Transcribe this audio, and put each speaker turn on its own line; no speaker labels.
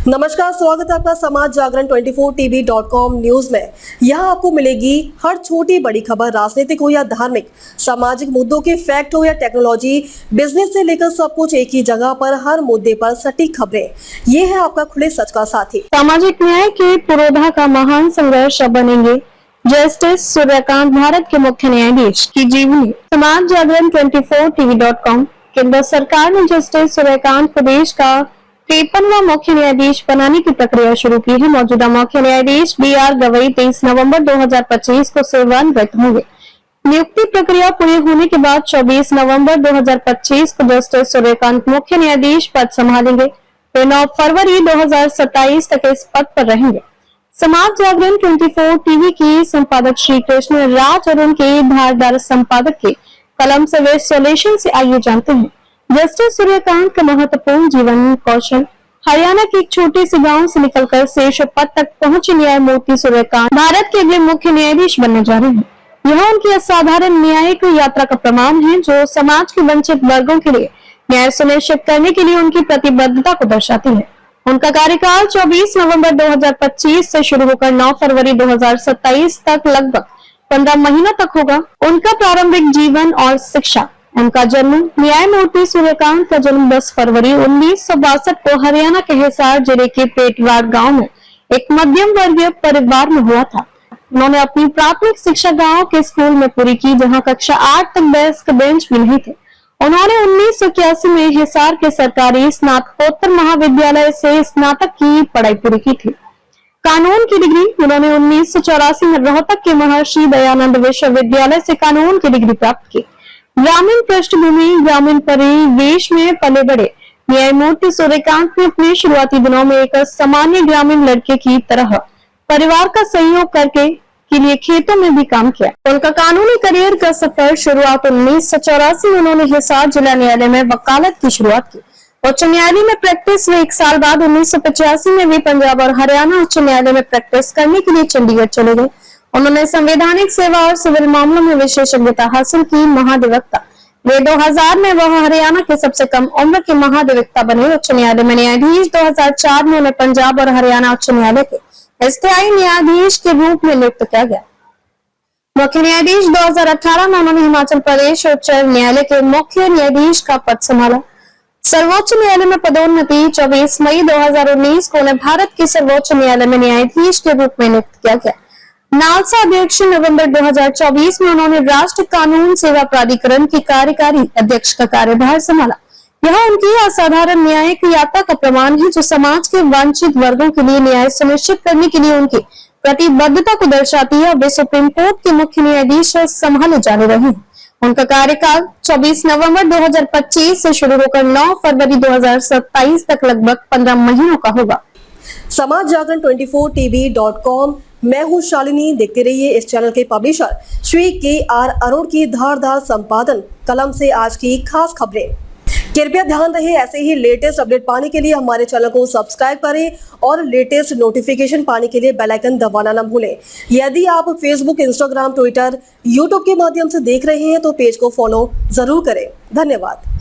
नमस्कार, स्वागत है आपका समाज जागरण 24tv.com न्यूज में। यहाँ आपको मिलेगी हर छोटी बड़ी खबर, राजनीतिक हो या धार्मिक, सामाजिक मुद्दों के फैक्ट हो या टेक्नोलॉजी, बिजनेस से लेकर सब कुछ एक ही जगह पर, हर मुद्दे पर सटीक खबरें। ये है आपका खुले सच का साथी।
सामाजिक न्याय के पुरोधा का महान संघर्ष बनेंगे जस्टिस सूर्यकांत, भारत के मुख्य न्यायाधीश की जीवनी। समाज जागरण 24tv.com। केंद्र सरकार ने जस्टिस सूर्यकांत को देश का 53वां मुख्य न्यायाधीश बनाने की प्रक्रिया शुरू की है। मौजूदा मुख्य न्यायाधीश BR गवई 23 नवंबर 2025 को सेवानिवृत्त होंगे। नियुक्ति प्रक्रिया पूरी होने के बाद 24 नवंबर 2025 को जस्टिस सूर्यकांत मुख्य न्यायाधीश पद संभालेंगे। वे 9 फरवरी 2027 तक इस पद पर रहेंगे। समाज जागरण 24 टीवी की संपादक श्री कृष्ण राज और उनके धारदार संपादक के कलम से वे सॉल्यूशन से आइए जानते हैं जस्टिस सूर्यकांत का महत्वपूर्ण जीवन कौशल। हरियाणा के एक छोटे से गांव से निकलकर शीर्ष पद तक पहुंचे न्यायमूर्ति सूर्यकांत भारत के अगले मुख्य न्यायाधीश बनने जा रहे हैं। यह उनकी असाधारण न्यायिक यात्रा का प्रमाण है, जो समाज के वंचित वर्गों के लिए न्याय सुनिश्चित करने के लिए उनकी प्रतिबद्धता को दर्शाती है। उनका कार्यकाल 24 नवंबर 2025 से शुरू होकर 9 फरवरी 2027 तक लगभग 15 महीनों तक होगा। उनका प्रारंभिक जीवन और शिक्षा। उनका जन्म न्यायमूर्ति सूर्यकांत का जन्म 10 फरवरी 1962 को हरियाणा के हिसार जिले के पेटवाड़ गांव में एक मध्यम वर्गीय परिवार में हुआ था। उन्होंने अपनी प्राथमिक शिक्षा गांव के स्कूल में पूरी की, जहां कक्षा 8 तक डेस्क बेंच भी नहीं थे। उन्होंने 1981 में हिसार के सरकारी स्नातकोत्तर महाविद्यालय से स्नातक की पढ़ाई पूरी की थी। कानून की डिग्री उन्होंने 1984 में रोहतक के महर्षि दयानंद विश्वविद्यालय से कानून की डिग्री प्राप्त की। ग्रामीण पृष्ठभूमि, ग्रामीण परिवेश में पले बड़े न्यायमूर्ति सूर्यकांत ने अपने शुरुआती दिनों में एक सामान्य ग्रामीण लड़के की तरह परिवार का सहयोग करके के लिए खेतों में भी काम किया। उनका कानूनी करियर का सफर शुरुआत 1984 में उन्होंने हिसार जिला न्यायालय में वकालत की शुरुआत की। उच्च न्यायालय में प्रैक्टिस में 1 साल बाद 1985 में वे पंजाब और हरियाणा उच्च न्यायालय में प्रैक्टिस करने के लिए चंडीगढ़ चले गए। उन्होंने संवैधानिक सेवा और सिविल मामलों में विशेषज्ञता हासिल की। महाधिवक्ता वे 2000 में वह हरियाणा के सबसे कम उम्र के महाधिवक्ता बने। उच्च न्यायालय में न्यायाधीश 2004 में उन्हें पंजाब और हरियाणा उच्च न्यायालय के स्थायी न्यायाधीश के रूप में नियुक्त किया गया। मुख्य न्यायाधीश 2018 में उन्होंने हिमाचल प्रदेश उच्च न्यायालय के मुख्य न्यायाधीश का पद संभाला। सर्वोच्च न्यायालय में पदोन्नति 24 मई 2019 को उन्हें भारत के सर्वोच्च न्यायालय में न्यायाधीश के रूप में नियुक्त किया गया। नालसा अध्यक्ष नवंबर 2024 में उन्होंने राष्ट्र कानून सेवा प्राधिकरण की कार्यकारी अध्यक्ष का कार्यभार संभाला। यह उनकी असाधारण न्यायिक यात्रा का प्रमाण है, जो समाज के वंचित वर्गों के लिए न्याय सुनिश्चित करने के लिए उनकी प्रतिबद्धता को दर्शाती है। वे सुप्रीम कोर्ट के मुख्य न्यायाधीश संभाले जाने रहे हैं। उनका कार्यकाल 24 नवंबर 2025 से शुरू होकर 9 फरवरी 2027 तक लगभग 15 महीनों का होगा।
समाज जागरण 24tv.com। मैं हूँ शालिनी। देखते रहिए इस चैनल के पब्लिशर श्री KR अरुण की धारदार संपादन कलम से आज की खास खबरें। कृपया ध्यान रहे, ऐसे ही लेटेस्ट अपडेट पाने के लिए हमारे चैनल को सब्सक्राइब करें और लेटेस्ट नोटिफिकेशन पाने के लिए बेल आइकन दबाना न भूलें। यदि आप फेसबुक, इंस्टाग्राम, ट्विटर, यूट्यूब के माध्यम से देख रहे हैं तो पेज को फॉलो जरूर करें। धन्यवाद।